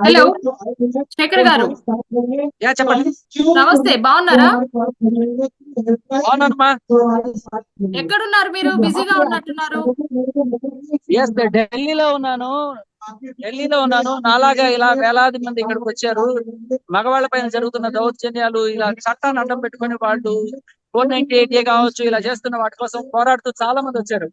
Hello Shekhar గారు. చెప్పండి. నమస్తే, బాగున్నారా? అవునమ్మా. ఎక్కడున్నారు మీరు? బిజీగా ఉన్నట్టున్నారు. ఢిల్లీలో ఉన్నాను. నాలాగా ఇలా వేలాది మంది ఇక్కడికి వచ్చారు. మగవాళ్ళ పైన జరుగుతున్న దౌర్జన్యాలు, ఇలా చట్టాన్ని అడ్డం పెట్టుకుని వాళ్ళు 498 కావచ్చు, ఇలా చేస్తున్న వాటి కోసం పోరాడుతూ చాలా మంది వచ్చారు.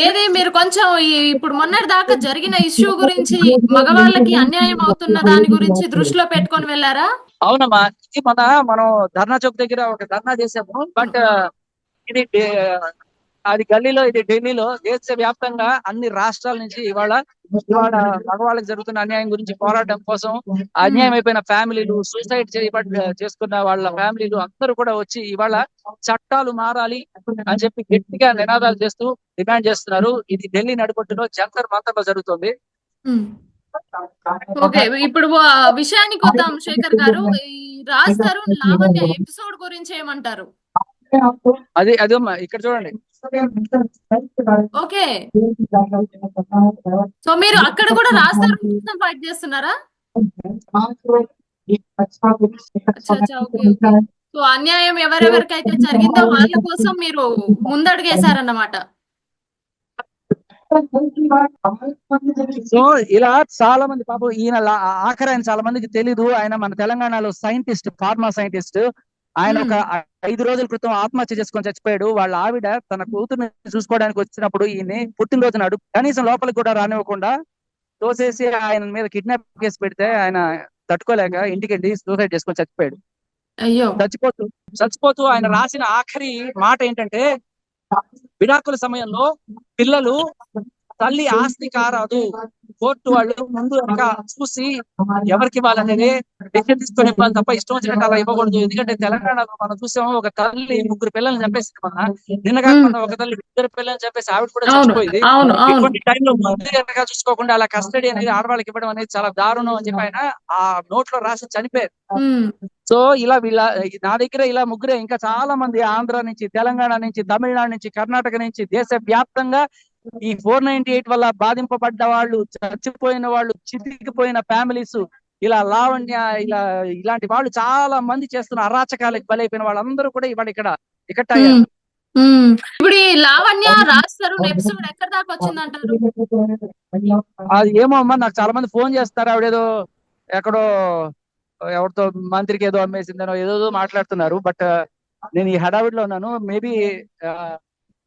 ఏది మీరు కొంచెం ఇప్పుడు మొన్నటి దాకా జరిగిన ఇష్యూ గురించి, మగవాళ్ళకి అన్యాయం అవుతున్న దాని గురించి దృష్టిలో పెట్టుకొని వెళ్ళారా? అవునమ్మా, ఇది మనం ధర్నా చౌక్ దగ్గర ఒక ధర్నా చేసాము. బట్ ఇది అది గల్లీలో, ఇది ఢిల్లీలో. దేశవ్యాప్తంగా అన్ని రాష్ట్రాల నుంచి ఇవాళ ఇవాళ మగవాళ్ళకి జరుగుతున్న అన్యాయం గురించి పోరాటం కోసం, ఉమ్, అన్యాయం అయిపోయిన ఫ్యామిలీలు, సూసైడ్ చేసుకున్న వాళ్ళ ఫ్యామిలీలు అందరూ కూడా వచ్చి ఇవాళ చట్టాలు మారాలి అని చెప్పి గట్టిగా నినాదాలు చేస్తూ డిమాండ్ చేస్తున్నారు. ఇది ఢిల్లీ నడిబొట్టులో జంతర్ మంతర్లో జరుగుతుంది. ఉమ్. ఓకే, ఇప్పుడు విషయానికి వద్దాం. శేఖర్ గారు, ఈ రాజ్ తరుణ్ లావణ్య ఎపిసోడ్ గురించి ఏమంటారు? అదమ్మా, ఇక్కడ చూడండి. ఓకే, సో మీరు అక్కడ కూడా రాజ్ తరుణ్ కోసం ఫైట్ చేస్తున్నారా? అచ్చా అచ్చా, ఓకే ఓకే. సో అన్యాయం ఎవరెవరికైతే జరిగిందో వాళ్ళ కోసం మీరు ముందడుగేశారన్నమాట. సో ఇలా చాలా మంది, పాపం ఈయన ఆఖరి ఆయన చాలా మందికి తెలీదు. ఆయన మన తెలంగాణలో సైంటిస్ట్, ఫార్మా సైంటిస్ట్. ఆయన ఒక 5 రోజుల క్రితం ఆత్మహత్య చేసుకొని చచ్చిపోయాడు. వాళ్ళ ఆవిడ తన కూతుర్ని చూసుకోవడానికి వచ్చినప్పుడు ఈయన్ని పుట్టినరోజు నాడు కనీసం లోపలికి కూడా రానివ్వకుండా తోసేసి ఆయన మీద కిడ్నాప్ కేసు పెడితే ఆయన తట్టుకోలేక ఇంటికి వెళ్ళి సూసైడ్ చేసుకొని చచ్చిపోయాడు. అయ్యో. చచ్చిపోతూ చచ్చిపోతూ ఆయన రాసిన ఆఖరి మాట ఏంటంటే, విడాకుల సమయంలో పిల్లలు తల్లి ఆస్తి కారాదు, కోర్టు వాళ్ళు ముందు వెనక చూసి ఎవరికి ఇవ్వాలనేది డెసిషన్ తీసుకొని ఇవ్వాలి తప్ప ఇష్టం వచ్చినట్టు అలా ఇవ్వకూడదు. ఎందుకంటే తెలంగాణలో మనం చూసాము, ఒక తల్లి 3 పిల్లల్ని చంపేసింది. నిన్న కాకుండా ఒక తల్లి 2 పిల్లల్ని చంపేసి ఆవిడ కూడా అవును చచ్చిపోయింది. అవును అవును. ఇటువంటి టైంలో ముందు వెనక చూసుకోకుండా అలా కస్టడీ అనేది ఆడవాళ్ళకి ఇవ్వడం అనేది చాలా దారుణం అని చెప్పి ఆయన ఆ నోట్లో రాసి చనిపోయారు. సో ఇలా నా దగ్గర ఇలా ముగ్గురే, ఇంకా చాలా మంది ఆంధ్ర నుంచి, తెలంగాణ నుంచి, తమిళనాడు నుంచి, కర్ణాటక నుంచి, దేశ వ్యాప్తంగా ఈ 498 వల్ల బాధింపబడ్డ వాళ్ళు, చచ్చిపోయిన వాళ్ళు, చితికిపోయిన ఫ్యామిలీస్, ఇలా లావణ్య, ఇలాంటి వాళ్ళు చాలా మంది చేస్తున్న అరాచకాలకు బలైపోయిన వాళ్ళందరూ కూడా ఇవాళ ఇక్కడ అయ్యారు. ఇప్పుడు ఈ లావణ్య రాజ్ తరుణ్ ఎపిసోడ్ ఎక్కడ దాకా వచ్చిందంటారు? అది ఏమో అమ్మా, నాకు చాలా మంది ఫోన్ చేస్తారు. ఆవిడేదో ఎక్కడో ఎవరితో మంత్రికి ఏదో అమ్మేసిందనో ఏదో మాట్లాడుతున్నారు. బట్ నేను ఈ హడావిడిలో ఉన్నాను. మేబీ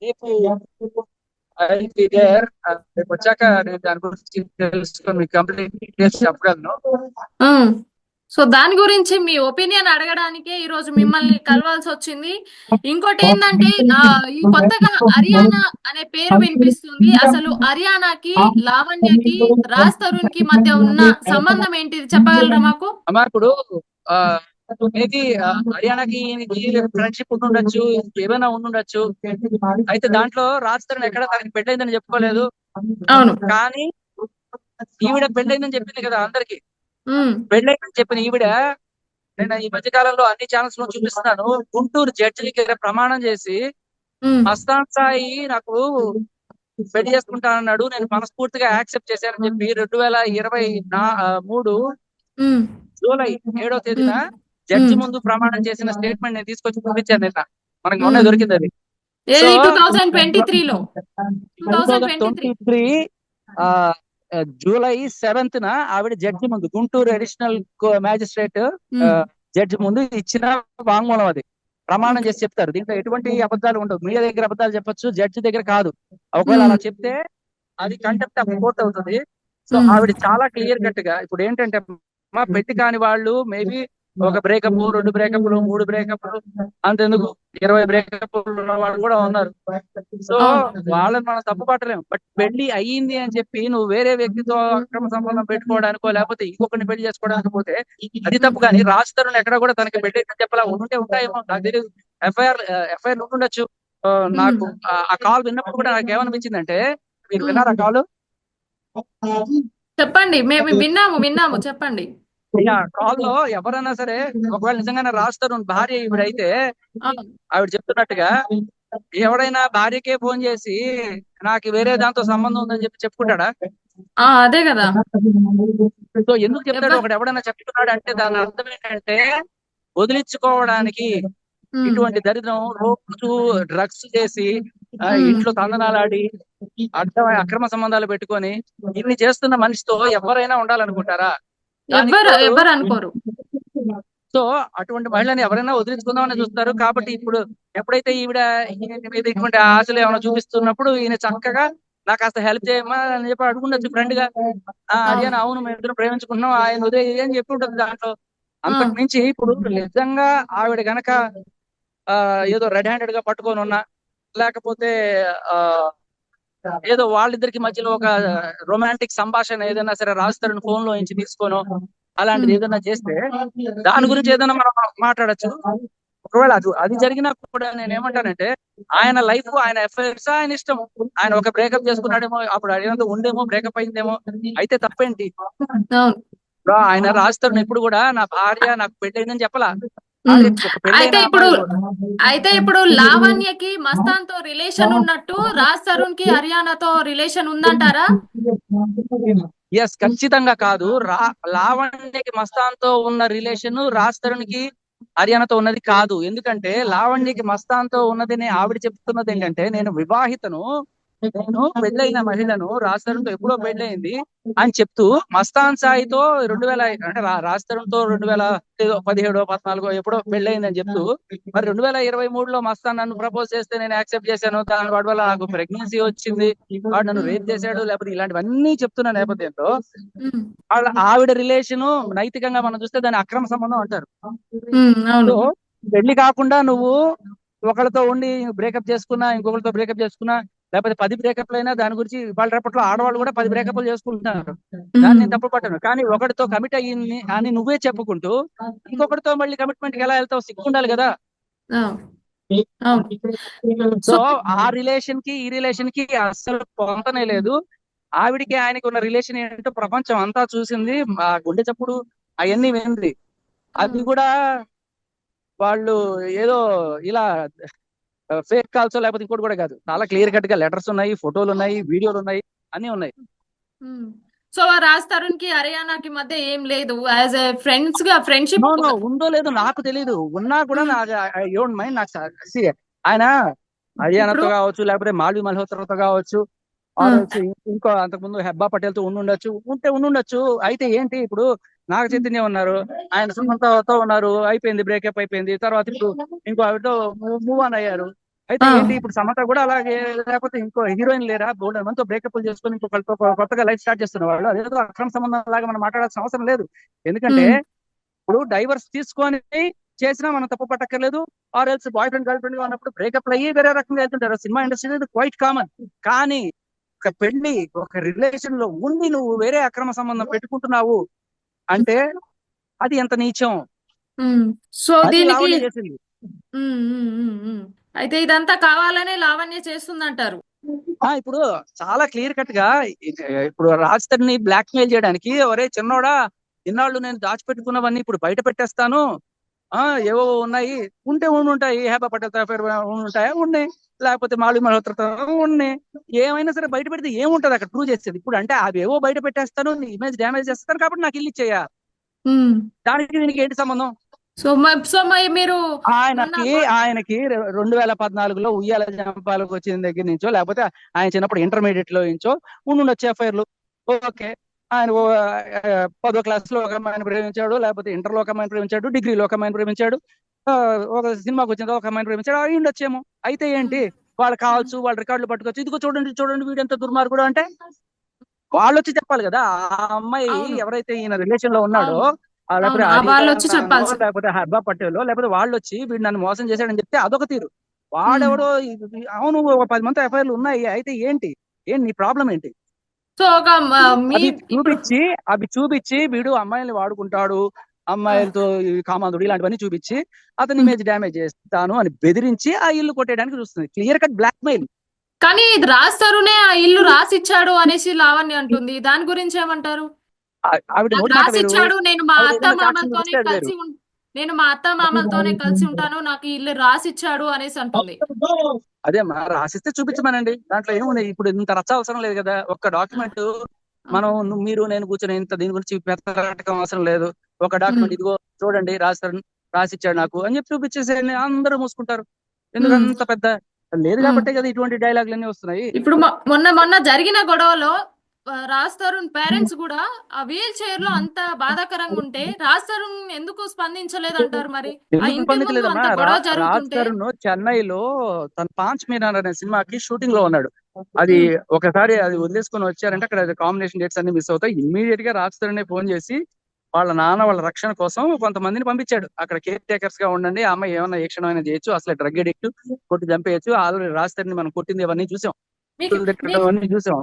రేపు రేపు వచ్చాక నేను దాని గురించి తెలుసుకొని మీకు కంప్లీట్ డీటెయిల్స్ చెప్పగలను. సో దాని గురించి మీ ఒపీనియన్ అడగడానికే ఈ రోజు మిమ్మల్ని కలవాల్సి వచ్చింది. ఇంకోటి ఏంటంటే, ఈ కొత్తగా హర్యానా అనే పేరు వినిపిస్తుంది. అసలు హర్యానాకి, లావణ్యకి, రాజ్ తరుణ్ కి మధ్య ఉన్న సంబంధం ఏంటిది చెప్పగలరా మాకు? అమ్మా, ఇప్పుడు మేబీ హర్యానాకి ఫ్రెండ్షిప్ ఉండుండొచ్చు, ఏమైనా ఉండుండొచ్చు. అయితే దాంట్లో రాజ్ తరుణ్ ఎక్కడ తనకి పెళ్ళైందని చెప్పుకోలేదు. అవును, కానీ ఈవిడ పెళ్ళైందని చెప్పింది కదా అందరికి. పెళ్ళైందని చెప్పిన ఈవిడ నేను ఈ మధ్య కాలంలో అన్ని ఛానల్స్ లో చూపిస్తున్నాను, గుంటూరు జడ్జికి ప్రమాణం చేసి, మస్తాన్ సాయి నాకు పెళ్లి చేసుకుంటానన్నాడు, నేను మనస్ఫూర్తిగా యాక్సెప్ట్ చేశానని చెప్పి 2023 జూలై 7వ తేదీన జడ్జి ముందు ప్రమాణం చేసిన స్టేట్మెంట్ నేను తీసుకొచ్చి చూపించాను. నిన్న మనకి మొన్న దొరికింది అది. 2023 జూలై 7th ఆవిడ జడ్జి ముందు, గుంటూరు అడిషనల్ మ్యాజిస్ట్రేట్ జడ్జి ముందు ఇచ్చిన వాంగ్మూలం అది. ప్రమాణం చేసి చెప్తారు. దీంట్లో ఎటువంటి అబద్ధాలు ఉండవు. మీడియా దగ్గర అబద్ధాలు చెప్పొచ్చు, జడ్జి దగ్గర కాదు. ఒకవేళ అలా చెప్తే అది కంటెంప్ట్ ఆఫ్ కోర్ట్ అవుతుంది. సో ఆవిడ చాలా క్లియర్ కట్ గా, ఇప్పుడు ఏంటంటే మా పెళ్లి కాని వాళ్ళు మేబీ ఒక బ్రేకప్, 2 బ్రేకప్లు, 3 బ్రేకప్లు, అంతెందుకు 20 బ్రేకప్లు ఉన్న వాళ్ళు కూడా ఉన్నారు. సో వాళ్ళని మనం తప్పు పట్టలేము. బట్ పెళ్లి అయ్యింది అని చెప్పి నువ్వు వేరే వ్యక్తితో అక్రమ సంబంధం పెట్టుకోవడానికో లేకపోతే ఇంకొకరిని పెళ్లి చేసుకోవడానికి పోతే అది తప్పు. కానీ రాజ్ తరుణ్ ఎక్కడ కూడా తనకి పెళ్లి చెప్పాలా, ఉంటాయేమో నాకు తెలియదు. ఎఫ్ఐఆర్ ఉండొచ్చు. నాకు ఆ కాల్ విన్నప్పుడు కూడా నాకు ఏమనిపించిందంటే, మీరు విన్నారా కాల్? చెప్పండి. మేము విన్నాము చెప్పండి. కాల్ లో ఎవరైనా సరే, ఒకవేళ నిజంగానే రాజ్ తరుణ్ భార్య ఈవిడైతే ఆవిడ చెప్తున్నట్టుగా, ఎవడైనా భార్యకే ఫోన్ చేసి నాకు వేరే దాంతో సంబంధం ఉందని చెప్పి చెప్పుకుంటాడా? అదే కదా. సో ఎందుకు చెప్తాడు, ఎవరు. ఒకడు ఎవడన్నా చెప్తున్నాడు అంటే దాని అర్థం ఏంటంటే వదిలించుకోవడానికి ఉమ్, ఇటువంటి దరిద్రం రోజు డ్రగ్స్ చేసి ఉమ్. ఇంట్లో తందనాలాడి అక్రమ సంబంధాలు పెట్టుకొని ఇన్ని చేస్తున్న మనిషితో ఎవరైనా ఉండాలనుకుంటారా? దానికి ఎవరు తోడు ఎవరు అనుకోరు. సో అటువంటి మహిళని ఎవరైనా వదిలించుకుందామని చూస్తారు. కాబట్టి ఇప్పుడు ఎప్పుడైతే ఈవిడ ఈయన మీద ఇటువంటి ఆశలు ఏమైనా చూపిస్తున్నప్పుడు ఈయన చక్కగా నాకు కాస్త హెల్ప్ చేయమ్మా అని చెప్పి అడుగుండొచ్చు ఫ్రెండ్ గా. అవును. అడిగాను, అవును మేము ఇద్దరం ప్రేమించుకుంటున్నాం, ఆయన ఉదయం అని చెప్పి ఉంటుంది దాంట్లో. ఆ, అంతకు మించి ఇప్పుడు నిజంగా ఆవిడ గనక ఏదో రెడ్ హ్యాండెడ్ గా పట్టుకొని ఉన్నా, లేకపోతే ఆ ఏదో వాళ్ళిద్దరికి మధ్యలో ఒక రొమాంటిక్ సంభాషణ ఏదైనా సరే రాస్తారని ఫోన్ లో నుంచి తీసుకోను అలాంటిది ఉమ్, ఏదైనా చేస్తే దాని ఉమ్, గురించి ఏదైనా మనం మాట్లాడచ్చు. ఒకవేళ అది జరిగినా కూడా నేను ఏమంటానంటే ఆయన లైఫ్ ఆయన అఫైర్స్ ఆయన ఇష్టం. ఆయన ఒక బ్రేకప్ చేసుకున్నాడేమో, అప్పుడు అడిగినంత ఉండేమో, బ్రేకప్ అయిందేమో, అయితే తప్పేంటి? అవును. ఇప్పుడు ఆయన రాస్తాడు ఎప్పుడు కూడా నా భార్య నాకు పెళ్ళయిందని చెప్పలా. ఉమ్. భార్య ఒక పెళ్ళైన అయితే ఇప్పుడు అమ్మాయి కూడా అయితే ఇప్పుడు లావణ్యకి మస్తాన్ తో రిలేషన్ ఉన్నట్టు రాజ్ తరుణ్ కి హర్యానాతో రిలేషన్ ఉందంటారా? ఎస్, ఖచ్చితంగా కాదు. లావణ్యకి మస్తాన్ తో ఉన్న రిలేషన్ రాజ్ తరుణ్ కి హర్యానాతో ఉన్నది కాదు. ఎందుకంటే లావణ్యకి మస్తాన్ తో ఉన్నదని ఆవిడ చెప్తున్నది ఏంటంటే నేను వివాహితను, నేను పెళ్ళైన మహిళను, రాజ్ తరుణ్ తో ఎప్పుడో పెళ్ళయింది అని చెప్తూ మస్తాన్ సాయితో 2000 అంటే రాజ్ తరుణ్ తో 2017 14 ఎప్పుడో పెళ్ళయిందని చెప్తూ మరి 2023లో మస్తాన్ నన్ను ప్రపోజ్ చేస్తే నేను యాక్సెప్ట్ చేశాను, దాని వాడి వల్ల నాకు ప్రెగ్నెన్సీ వచ్చింది, వాడు నన్ను ఉమ్, రేప్ చేశాడు, లేకపోతే ఇలాంటివన్నీ చెప్తున్న నేపథ్యంలో ఉమ్, వాళ్ళ ఆవిడ రిలేషను నైతికంగా మనం చూస్తే దాని అక్రమ సంబంధం అంటారు. అవును. సో పెళ్లి కాకుండా నువ్వు ఒకరితో ఉండి బ్రేకప్ చేసుకున్నా, ఇంకొకరితో బ్రేకప్ చేసుకున్నా, లేకపోతే 10 బ్రేకప్లు అయినా దాని గురించి ఇవాళ రేపట్లో ఆడవాళ్ళు కూడా 10 బ్రేకప్లు చేసుకుంటున్నారు. దాన్ని ఉమ్, నేను తప్పు పట్టను. కానీ ఒకటితో కమిట్ అయ్యింది అని నువ్వే చెప్పుకుంటూ ఇంకొకటితో మళ్ళీ కమిట్మెంట్ కి ఎలా వెళ్తావు? సిగ్గు ఉండాలి కదా. అవును. అవును. సో సో ఆ రిలేషన్ కి ఈ రిలేషన్ కి అస్సలు పొంతనే లేదు. ఆవిడికి ఆయనకి ఉన్న రిలేషన్ ఏంటో ప్రపంచం అంతా చూసింది, ఆ గుండె చప్పుడు అవన్నీ వింది. అది ఉమ్, కూడా వాళ్ళు ఏదో ఇలా ఫేక్ కాల్స్ లేకపోతే ఇంకోటి కూడా కాదు, చాలా క్లియర్ కట్ గా లెటర్స్ ఉన్నాయి, ఫోటోలు ఉన్నాయి, వీడియోలు ఉన్నాయి, అన్ని ఉన్నాయి. ఉమ్. సో రాజ్ తరుణ్ కి హర్యానాకి మధ్య ఏం లేదు, యాజ్ ఎ ఫ్రెండ్స్ గా ఫ్రెండ్షిప్. నో నో, ఉందో లేదో నాకు తెలియదు. ఉన్నా కూడా నాకు ఐ డోంట్ మైండ్. నాకు see, ఆయన ఇప్పుడు హర్యానాతో కావచ్చు, లేకపోతే మాల్వి మల్హోత్రాతో కావచ్చు, ఆర్ ఉమ్, ఇంకో అంతకుముందు హెబ్బా పటేల్ తో ఉండుండొచ్చు, ఉండుండొచ్చు. అయితే ఏంటి ఇప్పుడు నాగ చైతన్య ఉన్నారు, ఆయన సుమంతతో ఉన్నారు, అయిపోయింది, బ్రేకప్ అయిపోయింది. తర్వాత ఇప్పుడు ఇంకో ఆవిడతో మూవ్ ఆన్ అయ్యారు. అయితే ఆ, ఏంటి ఇప్పుడు సమత కూడా అలాగే, లేకపోతే ఇంకో హీరోయిన్ లేరా బోల్డ్ మనతో బ్రేకప్ చేసుకొని ఇంకొకరితో కొత్తగా లైఫ్ స్టార్ట్ చేస్తున్న వాళ్ళు? అదేదో అక్రమ సంబంధం లాగా మనం మాట్లాడాల్సిన అవసరం లేదు. ఎందుకంటే ఉమ్, ఇప్పుడు డైవర్స్ తీసుకొని చేసినా మనం తప్పు పట్టక్కర్లేదు. Or else boyfriend girlfriend ఉన్నప్పుడు బ్రేకప్ అయ్యి వేరే రకంగా వెళ్తుంటారు. Cinema industry quite common. కానీ ఒక పెళ్లి, ఒక రిలేషన్ లో ఉండి నువ్వు వేరే అక్రమ సంబంధం పెట్టుకుంటున్నావు అంటే అది ఎంత నీచం. ఉమ్. సో అది దీనికి లావణ్య చేసింది. అయితే ఇదంతా కావాలనే లావణ్య చేస్తుందంటారు. ఇప్పుడు చాలా క్లియర్ కట్ గా ఇప్పుడు రాజ్ తరుణ్ ని బ్లాక్ మెయిల్ చేయడానికి, ఒరే చిన్నోడా ఇన్నాళ్ళు నేను దాచిపెట్టుకున్నవన్నీ ఇప్పుడు బయట పెట్టేస్తాను, ఏవో ఉన్నాయి, ఉంటే ఉంటాయి, హేబా పటేల్ అఫైర్ ఉంటాయా, ఉన్నాయి, లేకపోతే మాళవి మల్హోత్రాతో ఉన్నాయి, ఏమైనా సరే బయట పెడితే ఏముంటది అక్కడ ప్రూవ్ చేసేది? ఇప్పుడు అంటే అవి ఏవో బయట పెట్టేస్తాను, నీ ఇమేజ్ డ్యామేజ్ చేస్తాను కాబట్టి నాకు ఇల్లు ఇచ్చేయ, ఉమ్. దానికి దీనికి ఏంటి సంబంధం? సో మరి మీరు మొన్న ఆయనకి 2014లో ఉయ్యాల జంపాలకు వచ్చిన దగ్గర నుంచో, లేకపోతే ఆయన చిన్నప్పుడు ఇంటర్మీడియట్ లో నుంచో ఉండుండొచ్చు ఎఫ్ఐఆర్లు. ఓకే, ఆయన 10వ క్లాస్ లో ఒక అమ్మాయిని ప్రేమించాడు, లేకపోతే ఇంటర్ లో ఒక అమ్మాయిని ప్రేమించాడు, డిగ్రీలో ఒక అమ్మాయిని ప్రేమించాడు, ఒక సినిమాకి వచ్చిన ఒక అమ్మాయిని ప్రేమించాడు, అయి ఉండొచ్చేమో. అయితే ఏంటి, వాళ్ళు కావచ్చు, వాళ్ళ రికార్డులు పట్టుకోవచ్చు, ఇదిగో చూడండి చూడండి వీడెంత దుర్మార్గుడు అంటే వాళ్ళు వచ్చి చెప్పాలి కదా. ఆ అమ్మాయి అవును. ఎవరైతే ఈయన రిలేషన్ లో ఉన్నాడో, అవును. లేకపోతే అవును. వాళ్ళు వచ్చి హరియానానో చెప్పాల్సి. లేకపోతే హర్బా పటేలో లేకపోతే వాళ్ళు వచ్చి వీడు నన్ను మోసం చేశాడని చెప్తే అదొక తీరు. వాడెవడో అవును ఒక 10 మంది ఎఫ్ఐఆర్లు ఉన్నాయి, అయితే ఏంటి, నీ ప్రాబ్లం ఏంటి? సో ఒక మీ అవి ఇప్పుడు చూపించి అవి చూపించి వీడు అమ్మాయిల్ని వాడుకుంటాడు, అమ్మాయిలతో కామాంధుడు, ఇలాంటివన్నీ చూపించి అతని ఉమ్. ఇమేజ్ డ్యామేజ్ చేస్తాను అని బెదిరించి ఆ ఇల్లు కొట్టేయడానికి చూస్తుంది. Clear cut blackmail. కానీ ఇది రాజ్ తరుణే ఆ ఇల్లు రాసిచ్చాడు అనేసి లావణ్య అంటుంది, దాని గురించి ఏమంటారు? ఆవిడ నాకు నోటి మాట వేరు, రాసిచ్చాడు, ఆవిడ ఏదైనా సాక్ష్యం చూపిస్తే అది వేరు. నేను మా అత్త మామలతోనే కలిసి ఉంటాను, నాకు ఈ ఇల్లు రాసిచ్చాడు అనేసి అంటుంది. అదే మా రాసిస్తే చూపించమనండి, దాంట్లో ఏముంది. ఇప్పుడు ఇంత రచ్చ అవసరం లేదు కదా. ఒక్క డాక్యుమెంట్ మనం మీరు నేను కూర్చొని ఇంత దీని గురించి పెద్దటం అవసరం లేదు. ఒక డాక్యుమెంట్ ఇదిగో చూడండి రాసిచ్చాడు నాకు అని చెప్పి చూపించేసి అందరూ మూసుకుంటారు. ఎందుకంత పెద్ద లేదు కాబట్టే కదా ఇటువంటి డైలాగులన్నీ వస్తున్నాయి. ఇప్పుడు మొన్న మొన్న జరిగిన గొడవలో రాజ్ తరుణ్ పేరెంట్స్ కూడా ఆ వీల్ చైర్ లో అంత బాధాకరంగా ఉంటే రాజ్ తరుణ్ ఎందుకు స్పందించలేదంటారు మరి? ఆ ఎందుకు ఇంటి ముందు స్పందించలేదమ్మా? అంత గొడవ రాజ్ జరుగుతుంటే. తరుణ్ చెన్నైలో తన పాంచ్ మీనార్ అనే సినిమాకి షూటింగ్ లో ఉన్నాడు. అది ఒకసారి అది వదిలేసుకొని వచ్చారంటే అక్కడ కాంబినేషన్ డేట్స్ అన్ని మిస్ అవుతాయి. ఇమ్మీడియట్ గా రాజ్ తరుణ్ ఫోన్ చేసి వాళ్ళ నాన్న వాళ్ళ రక్షణ కోసం కొంతమందిని పంపించాడు. అక్కడ కేర్ టేకర్స్ గా ఉండండి, ఆ అమ్మాయి ఏమన్నా ఏ క్షణమైనా చేయొచ్చు, అసలు డ్రగ్ అడిక్ట్, కొట్టి చంపేయచ్చు. ఆల్రెడీ రాజ్ తరుణ్ మనం కొట్టింది ఇవన్నీ చూసాం, మీకు అవన్నీ చూసాం.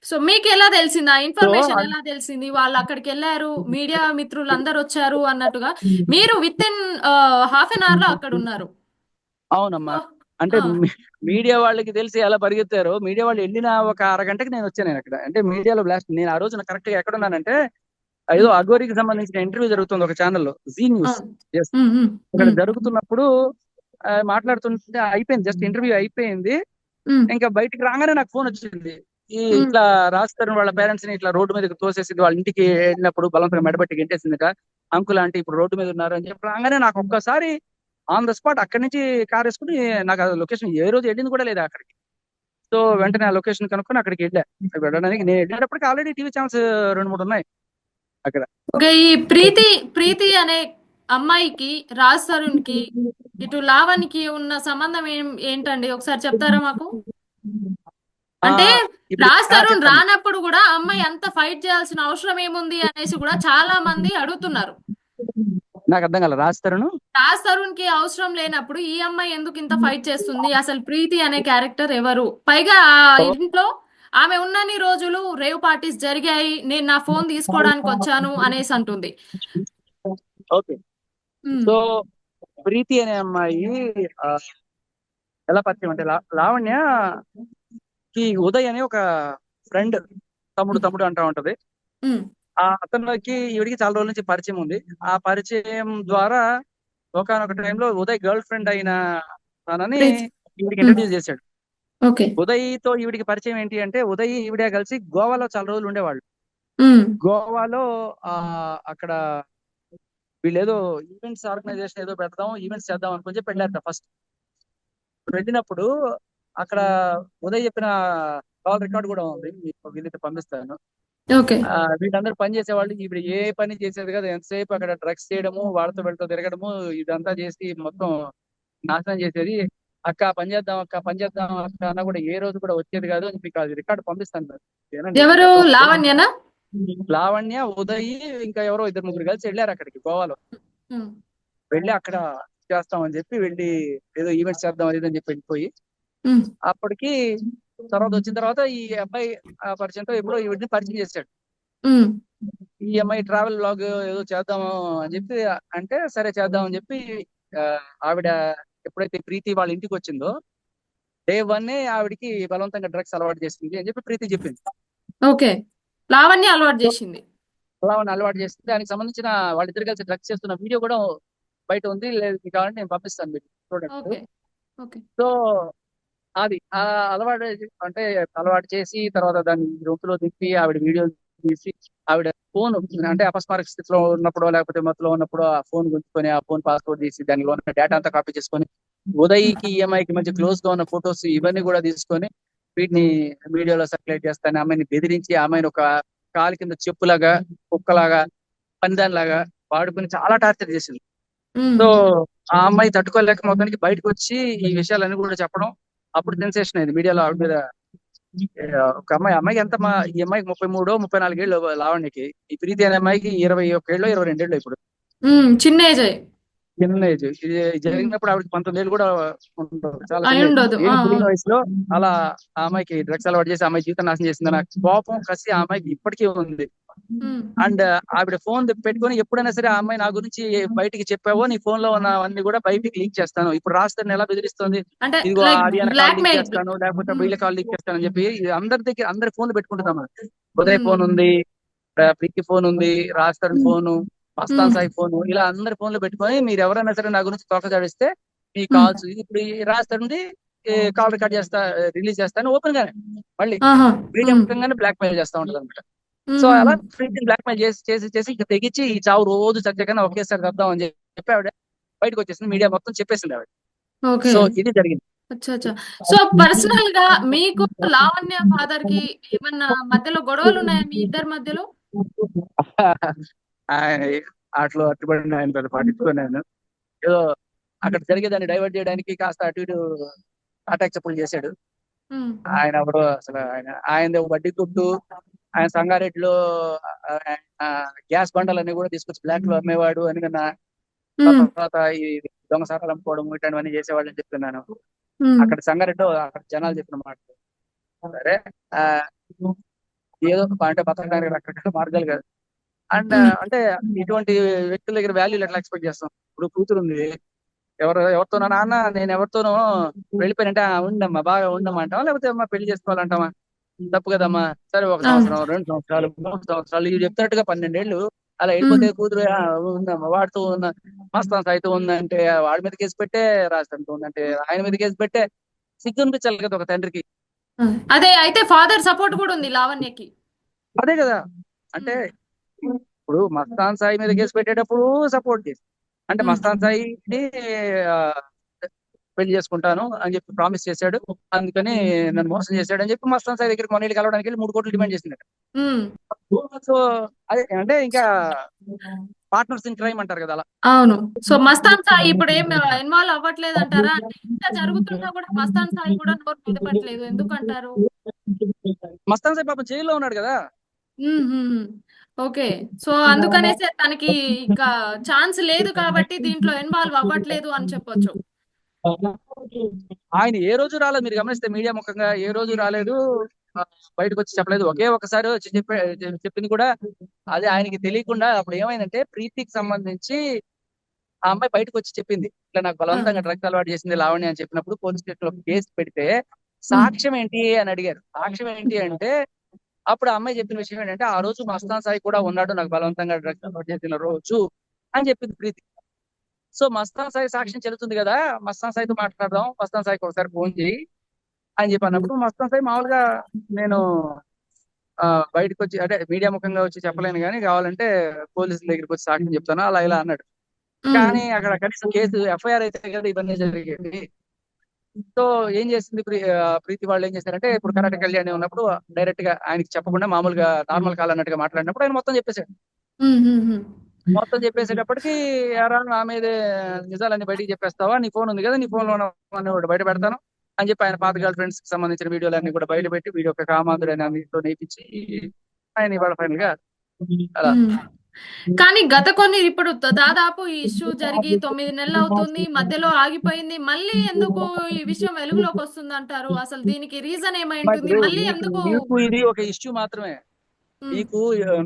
సో మీకు ఎలా తెలిసింది? ఆ ఇన్ఫర్మేషన్ ఎలా తెలిసింది? వాళ్ళు అక్కడికి వెళ్ళారు, మీడియా మిత్రులు అందరు వచ్చారు అన్నట్టుగా మీరు within half an hour లో అక్కడ ఉన్నారు. అవునమ్మా. అంటే మీడియా వాళ్ళకి తెలిసి ఎలా పరిగెత్తారో, మీడియా వాళ్ళు వెళ్ళిన ఒక అరగంటకి నేను వచ్చాను అక్కడ. అంటే మీడియాలో బ్లాస్ట్. నేను ఆ రోజున కరెక్ట్ గా ఎక్కడ ఉన్నానంటే ఏదో అఘోరికి సంబంధించిన ఇంటర్వ్యూ జరుగుతుంది ఒక ఛానల్లో, జీ న్యూస్. ఇక్కడ జరుగుతున్నప్పుడు మాట్లాడుతుంటే అయిపోయింది, జస్ట్ ఇంటర్వ్యూ అయిపోయింది. ఇంకా బయటికి రాగానే నాకు ఫోన్ వచ్చింది. ఇట్లా రాస్తారు వాళ్ళ పేరెంట్స్ ని ఇట్లా రోడ్డు మీదకి తోసేసింది, వాళ్ళ ఇంటికి వెళ్ళినప్పుడు బలవంతంగా మెడబట్టి గెంటేసిందిట, అంకుల్ ఆంటీ ఇప్పుడు రోడ్డు మీద ఉన్నారు అని చెప్పి రాగానే నాకు ఒక్కసారి ఆన్ ద స్పాట్ అక్కడి నుంచి కార్ వేసుకుని, నాకు లొకేషన్ ఏ రోజు వెళ్ళింది కూడా లేదా అక్కడికి. సో వెంటనే ఆ లొకేషన్ కనుక్కొని అక్కడికి వెళ్ళడానికి నేను వెళ్ళేటప్పటికి ఆల్రెడీ టీవీ ఛానల్స్ 2-3 ఉన్నాయి అక్కడ. ఈ ప్రీతి అనే అమ్మాయికి రాజ్ తరుణ్ కి ఇటు లావణ్కి ఉన్న సంబంధం ఏంటండి? ఒకసారి చెప్తారా మాకు? అంటే రాజ్ తరుణ్ రానప్పుడు కూడా అమ్మాయి అంత ఫైట్ చేయాల్సిన అవసరం ఏముంది అనేసి కూడా చాలా మంది అడుగుతున్నారు. నాకు అర్థం కాల. రాజ్ తరుణ్ కి అవసరం లేనప్పుడు ఈ అమ్మాయి ఎందుకు ఇంత ఫైట్ చేస్తుంది? అసలు ప్రీతి అనే క్యారెక్టర్ ఎవరు? పైగా ఆ ఇంట్లో ఆమె ఉన్నన్ని రోజులు రేవ్ పార్టీస్ జరిగాయి, నేను నా ఫోన్ తీసుకోవడానికి వచ్చాను అనేసి అంటుంది. ఓకే. సో ప్రీతి అనే అమ్మాయి ఎలా పరిచయం అంటే లావణ్య కి ఉదయ్ అనే ఒక ఫ్రెండ్, తమ్ముడు అంటా ఉంటది. ఆ అతనికి ఈవిడికి చాలా రోజుల నుంచి పరిచయం ఉంది. ఆ పరిచయం ద్వారా ఒకనొక టైంలో ఉదయ్ గర్ల్ ఫ్రెండ్ అయిన తనని ఈవిడికి ఇంట్రడ్యూస్ చేశాడు. ఉదయ్ తో ఈవిడికి పరిచయం ఏంటి అంటే, ఉదయ్ ఈవిడ కలిసి గోవాలో చాలా రోజులు ఉండేవాళ్ళు. గోవాలో అక్కడ వీళ్ళు ఏదో ఈవెంట్స్ ఆర్గనైజేషన్ ఏదో పెడదాం, ఈవెంట్స్ చేద్దాం అనుకుని చెప్పి వెళ్ళారట. ఫస్ట్ వెళ్ళినప్పుడు అక్కడ ఉదయ్ చెప్పిన కాల్ రికార్డ్ కూడా ఉంది, మీకు వీళ్ళైతే పంపిస్తాను. వీళ్ళందరూ పని చేసేవాళ్ళు. ఇప్పుడు ఏ పని చేసేది కదా, ఎంతసేపు అక్కడ డ్రగ్స్ చేయడము, వాళ్ళతో వీళ్ళతో తిరగడము, ఇదంతా చేసి మొత్తం నాశనం చేసేది. అక్క పని చేద్దాం అక్క అన్న కూడా ఏ రోజు కూడా వచ్చేది కాదు. మీకు అది రికార్డు పంపిస్తాను. ఎవరు? లావణ్యనా? లావణ్య, ఉదయ్, ఇంకా ఎవరో 2-3 కలిసి వెళ్ళారు అక్కడికి గోవాలో. వెళ్ళి అక్కడ చేస్తామని చెప్పి వెళ్ళి ఏదో ఈవెంట్స్ చేద్దాం అది అని చెప్పి వెళ్ళిపోయి, అప్పటికి తర్వాత వచ్చిన తర్వాత ఈ అబ్బాయి పరిచయంతో ఎప్పుడో ఈవిడిని పరిచయం చేశాడు. ఈ అమ్మాయి ట్రావెల్ బ్లాగ్ ఏదో చేద్దాము అని చెప్పి అంటే సరే చేద్దాం అని చెప్పి ఆవిడ ఎప్పుడైతే ప్రీతి వాళ్ళ ఇంటికి వచ్చిందో డే 1 ఆవిడికి బలవంతంగా డ్రగ్స్ అలవాటు చేసింది అని చెప్పి ప్రీతి చెప్పింది. లావణ్య అలవాటు చేసింది. దానికి సంబంధించిన వాళ్ళిద్దరు కలిసి డ్రగ్స్ చేస్తున్న వీడియో కూడా బయట ఉంది. లేదు కావాలంటే నేను పంపిస్తాను మీకు చూడండి. సో అది అలవాటు చేసి తర్వాత దాన్ని రొంపులో దింపి ఆవిడ వీడియో తీసి ఆవిడ ఫోన్ అంటే అపస్మారక స్థితిలో ఉన్నప్పుడు లేకపోతే మత్తులో ఉన్నప్పుడు ఆ ఫోన్ గుంజుకొని ఆ ఫోన్ పాస్వర్డ్ తీసి దానిలో ఉన్న డేటా అంతా కాపీ చేసుకొని ఉదయ్కి ఈఎంఐకి మధ్య క్లోజ్ గా ఉన్న ఫొటోస్ ఇవన్నీ కూడా తీసుకొని వీటిని వీడియోలో సర్క్యులేట్ చేస్తాను. అమ్మాయిని బెదిరించి ఆమెను ఒక కాలు కింద చెప్పులాగా, కుక్కలాగా, పందాన్లాగా వాడుకుని చాలా టార్చర్ చేసింది. సో ఆ అమ్మాయి తట్టుకోలేక మొత్తానికి బయటకు వచ్చి ఈ విషయాలన్నీ కూడా చెప్పడం, అప్పుడు సెన్సేషన్ అయింది మీడియాలో. ఆవిడ మీద ఒక అమ్మాయికి ఎంత ఈ అమ్మాయికి 33-34 ఏళ్ళు లావణ్యకి. ఈ ప్రీతి అనే అమ్మాయికి 21 ఏళ్ళు 22 ఏళ్ళు. ఇప్పుడు చిన్న ఏజ్. ఇది జరిగినప్పుడు ఆవిడకి 19 ఏళ్ళు కూడా ఉండదు. చాలా చిన్న వయసులో అలా ఆ అమ్మాయికి డ్రగ్స్ అలవాటు చేసి అమ్మాయి జీవితం నాశనం చేసింది. నాకు కోపం, కసి ఆ అమ్మాయికి ఇప్పటికీ ఉంది. అండ్ ఆవిడ ఫోన్ పెట్టుకొని ఎప్పుడైనా సరే ఆ అమ్మాయి నా గురించి బయటికి చెప్పావో నీ ఫోన్ లో ఉన్నవన్నీ కూడా బయటికి లీక్ చేస్తాను. ఇప్పుడు రాస్తాను ఎలా బెదిరిస్తుంది, ఇదిగో ఆర్యాన కాల్ లీక్ చేస్తాను, లేకపోతే వీళ్ళ కాల్ లీక్ చేస్తాను అని చెప్పి అందరి ఫోన్లు పెట్టుకుంటున్నాం. ఉదయ్ ఫోన్ ఉంది, ప్రీతి ఫోన్ ఉంది, రాస్తారు ఫోను, మస్తాన్ సాయి ఫోన్, ఇలా అందరి ఫోన్లు పెట్టుకొని మీరు ఎవరైనా సరే నా గురించి తోక జాడిస్తే మీ కాల్స్ ఇప్పుడు రాస్తాడు కాల్ రికార్డ్ చేస్తా, రిలీజ్ చేస్తాను ఓపెన్ గానే మళ్ళీ ఆహా. మీడియా ముఖ్యంగానే బ్లాక్ మెయిల్ చేస్తా ఉంటది అనమాట. సో అలా ప్రీతిని బ్లాక్ మెయిల్ చేసి చేసి చేసి ఇంకా తెగించి ఈ చావు రోజు చచ్చకన్నా ఒకేసారి తద్దాం అని చెప్పి ఆవిడ బయటకు వచ్చేసింది, మీడియా మొత్తం చెప్పేసింది ఆవిడ. ఓకే. సో ఇది జరిగింది. అచ్చా అచ్చా. సో పర్సనల్ గా మీకు లావణ్య ఫాదర్ కి ఏమన్నా మధ్యలో గొడవలు ఉన్నాయా మీ ఇద్దరి మధ్యలో? ఆయన అట్లు అట్టుబడిన ఆయన పెద్ద పట్టించుకున్నాను, ఏదో అక్కడ జరిగేదాన్ని డైవర్ట్ చేయడానికి కాస్త అటు ఇటు అటాక్ చెప్పులు చేశాడు. ఉమ్. ఆయన ఎవరు అసలు ఆయన వడ్డీ కొట్టు, ఆయన సంగారెడ్డిలో గ్యాస్ బండలన్నీ కూడా తీసుకొచ్చి బ్లాక్ లో అమ్మేవాడు అని విన్నా. ఉమ్. తర్వాత ఈ దొంగ సారాలు అమ్ముకోవడం ఇట్లాంటివన్నీ చేసేవాళ్ళు అని చెప్తున్నాను. ఉమ్. అక్కడ సంగారెడ్డిలో అక్కడ జనాలు చెప్పిన మాట. సరే, ఆ ఏదో అంటే బతకడానికి రకరకాల మార్గాలు కాదు. అండ్ ఉమ్. అంటే ఇటువంటి వ్యక్తుల దగ్గర వాల్యూలు ఎట్లా ఎక్స్పెక్ట్ చేస్తాం? ఇప్పుడు కూతురు ఉంది, ఎవరితోనో నాన్న నేను ఎవరితోనో వెళ్ళిపోయినంటే ఉండమ్మా బాగా ఉండమ్మా అంటావా, లేకపోతే అమ్మా పెళ్లి చేసుకోవాలంటావా? తప్పు కదమ్మా. సరే, 1 సంవత్సరం, 2 సంవత్సరాలు, 3 సంవత్సరాలు ఇవి చెప్తాట్టుగా 12 ఏళ్ళు అలా ఉమ్. వెళ్ళిపోతే కూతురు ఉందమ్మా వాడితో ఉన్న మస్తాన్ సాయితో ఉందంటే వాడి మీద కేసు పెట్టే, రాజధానితో ఉందంటే ఆయన మీద కేసు పెట్టే, సిగ్గు అనిపించాలి కదా ఒక తండ్రికి. అదే అయితే ఫాదర్ సపోర్ట్ కూడా ఉంది లావణ్యకి. అదే కదా. అంటే ఇప్పుడు మస్తాన్ సాయి మీద కేసు పెట్టేటప్పుడు సపోర్ట్ చేసి, అంటే మస్తాన్ సాయిని ఆ, పెళ్లి చేసుకుంటాను అని చెప్పి ప్రామిస్ చేశాడు, అందుకని నన్ను మోసం చేశాడు అని చెప్పి మస్తాన్ సాయి దగ్గరికి మొన్న కలవడానికి వెళ్ళి 3 కోట్లు డిమాండ్ చేసింది. సో అదే అంటే ఇంకా పార్ట్నర్స్ ఇన్ క్రైమ్ అంటారు కదా అలా. అవును. సో మస్తాన్ సాయి ఇప్పుడు ఏం ఇన్వాల్వ్ అవ్వట్లేదు అంటారా? అంటే ఇంత జరుగుతున్నా కూడా మస్తాన్ సాయి కూడా నోరు మెదపట్లేదు ఎందుకంటారు? మస్తాన్ సాయి పాపం జైల్లో ఉన్నాడు కదా. ఓకే. సో అందుకనేసే తనకి ఇంకా ఛాన్స్ లేదు కాబట్టి దీంట్లో ఇన్వాల్వ్ అవ్వట్లేదు అని చెప్పొచ్చు. ఆయన ఏ రోజు రాలేదు, మీరు గమనిస్తే మీడియా ముఖంగా ఏ రోజు రాలేదు, ఆ, బయటకు వచ్చి చెప్పలేదు. ఒకే ఒకసారి వచ్చి చెప్పింది కూడా అది ఆయనకి తెలియకుండా. అప్పుడు ఏమైందంటే ప్రీతికి సంబంధించి ఆ అమ్మాయి బయటకు వచ్చి చెప్పింది, ఇట్లా నాకు బలవంతంగా డ్రగ్స్ అలవాటు చేసింది లావణ్య అని చెప్పినప్పుడు పోలీస్ స్టేషన్ లో కేసు పెడితే సాక్ష్యం ఏంటి అని అడిగారు. సాక్ష్యం ఏంటి అంటే అప్పుడు ఆ అమ్మాయి చెప్పిన విషయం ఏంటంటే ఆ రోజు మస్తాన్ సాయి కూడా ఉన్నాడు నాకు బలవంతంగా డ్రగ్స్ అలవాటు చేసిన రోజు అని చెప్పింది ప్రీతి. సో మస్తాన్ సాయి సాక్ష్యం చెల్లుతుంది కదా, మస్తాన్ సాయితో మాట్లాడదాం, మస్తాన్ సాయికి ఒకసారి ఫోన్ చేయి అని చెప్పి అన్నప్పుడు మస్తాన్ సాయి మామూలుగా నేను బయటకు వచ్చి అంటే మీడియా ముఖంగా వచ్చి చెప్పలేను కానీ కావాలంటే పోలీసుల దగ్గరికి వచ్చి సాక్ష్యం చెప్తాను అలా ఇలా అన్నాడు. కానీ అక్కడ కనీసం కేసు ఎఫ్ఐఆర్ అయితే కదా ఇవన్నీ జరిగేది. సో ఏం చేసింది ప్రీతి వాళ్ళు ఏం చేశారంటే ఇప్పుడు కరాటే కళ్యాణి ఉన్నప్పుడు డైరెక్ట్ గా ఆయనకి చెప్పకుండా మామూలుగా నార్మల్ కాల్ అన్నట్టుగా మాట్లాడినప్పుడు ఆయన మొత్తం చెప్పేశాడు. మొత్తం చెప్పేసేటప్పటికి యారా నా మీదే నిజాలన్నీ బయటికి చెప్పేస్తావా, నీ ఫోన్ ఉంది కదా, నీ ఫోన్ లో బయట పెడతాను అని చెప్పి ఆయన పాత గర్ల్ ఫ్రెండ్స్ కి సంబంధించిన వీడియోలన్నీ కూడా బయట పెట్టి వీడియో ఒక కామాంధుడు అని అందులో నేర్పించి ఆయన ఇవాళ ఫైనల్ గా అలా. కానీ గత కొన్ని ఇప్పుడు దాదాపు ఈ ఇష్యూ జరిగి 9 నెలలు అవుతుంది, మధ్యలో ఆగిపోయింది. మళ్ళీ ఎందుకు ఈ విషయం వెలుగులోకి వస్తుంది అంటారు? అసలు దీనికి రీజన్ ఏమై ఉంటుంది? మళ్ళీ ఎందుకు? మీకు ఇది ఒక ఇష్యూ మాత్రమే, మీకు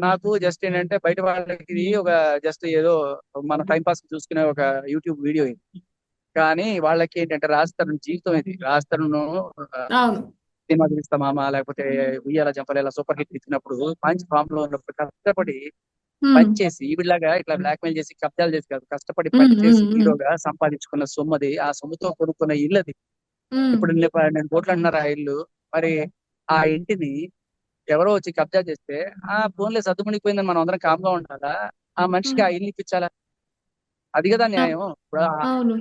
నాకు జస్ట్ ఏంటంటే బయట వాళ్ళకి ఇది ఒక జస్ట్ ఏదో మన టైం పాస్ చూసుకునే ఒక యూట్యూబ్ వీడియో ఇది. కానీ వాళ్ళకి ఏంటంటే రాజతరుణ్ జీవితం ఇది. రాజతరుణ్ అవును. సినిమా చూపిస్తా మామ, లేకపోతే ఉయ్యాల జంపలేలా సూపర్ హిట్ ఇచ్చినప్పుడు మంచి ఫామ్ లో ఉన్నప్పుడు కష్టపడి పనిచేసి ఈవిడలాగా ఇట్లా బ్లాక్ మెయిల్ చేసి కబ్జాలు చేసి కాదు, కష్టపడి పనిచేసి హీరోగా సంపాదించుకున్న సొమ్మది, ఆ సొమ్ముతో కొనుక్కున్న ఇల్లు అది. ఇప్పుడు నేను కోట్లు అంటున్నారు ఆ ఇల్లు, మరి ఆ ఇంటిని ఎవరో వచ్చి కబ్జా చేస్తే ఆ ఫోన్లే సర్దుమునిగిపోయిందని మనం అందరం కామ్గా ఉండాలా? ఆ మనిషికి ఆ ఇల్లు ఇప్పించాలా? అది కదా న్యాయం. అవును.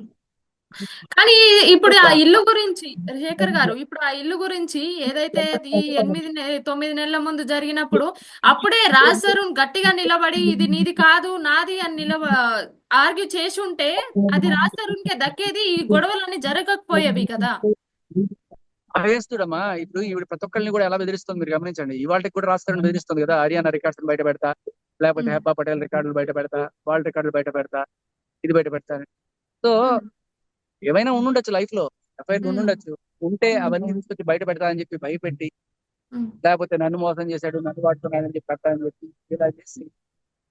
కానీ ఇప్పుడు ఆ ఇల్లు గురించి శేఖర్ గారు, ఇప్పుడు ఆ ఇల్లు గురించి ఏదైతే ఈ 9 నెలల ముందు జరిగినప్పుడు అప్పుడే రాజ్ తరుణ్ గట్టిగా నిలబడి ఇది నీది కాదు నాది అని ఆర్గ్యూ చేసి ఉంటే అది రాజ్ తరుణ్ కే దక్కేది, ఈ గొడవలన్నీ జరగకపోయేవి కదా. అవేస్తుడమ్మా. ఇప్పుడు ఈవిడ ప్రతి ఒక్కరిని కూడా ఎలా బెదిరిస్తుంది మీరు గమనించండి. ఇవాళకి కూడా రాస్తారని బెదిరిస్తుంది కదా, హర్యానా రికార్డ్స్ బయట పెడతా, లేకపోతే హెబ్బా పటేల్ రికార్డులు బయట పెడతా, వాళ్ళ రికార్డులు బయట పెడతా, ఇది బయట పెడతా. సో ఏమైనా ఉండుండొచ్చు లైఫ్ లో, ఎఫ్ఐఆర్ ఉండుండొచ్చు. ఉంటే అవన్నీ తీసుకొచ్చి బయట పెడతా అని చెప్పి భయపెట్టి, లేకపోతే నన్ను మోసం చేశాడు, నన్ను వాడుతున్నాడని చెప్పి పెడతా అని చెప్పి ఇలా చేసి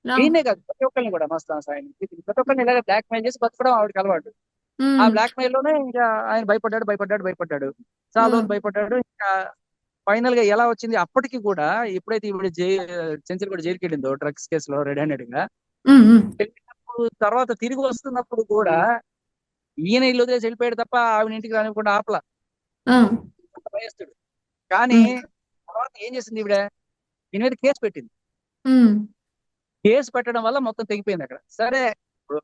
దీన్నే కాదు ప్రతి ఒక్కరిని కూడా మస్తాన్ సాయి ప్రతి ఒక్కరిని ఇలాగ బ్లాక్ మెయిల్ చేసి బతకడం ఆవిడకి అలవాటు. ఆ బ్లాక్ మెయిల్ లోనే ఇంకా ఆయన భయపడ్డాడు చాలా రోజులు భయపడ్డాడు. ఇంకా ఫైనల్ గా ఎలా వచ్చింది అప్పటికి కూడా, ఎప్పుడైతే ఈవిడ సెంచరీ కూడా జైలుకి వెళ్ళిందో డ్రగ్స్ కేసులో రెడ్ హ్యాండెడ్ గా వెళ్ళినప్పుడు, తర్వాత తిరిగి వస్తున్నప్పుడు కూడా ఈయన ఇల్లు వదిలేసి వెళ్ళిపోయాడు తప్ప ఆవిడ ఇంటికి రానివ్వకుండా ఆపలా. ఆ, భయస్తుడు. కానీ ఉమ్, తర్వాత ఏం చేసింది ఈవిడ, దీని మీద కేసు పెట్టింది. ఉమ్, కేసు పెట్టడం వల్ల మొత్తం తెగిపోయింది అక్కడ. సరే, ఇప్పుడు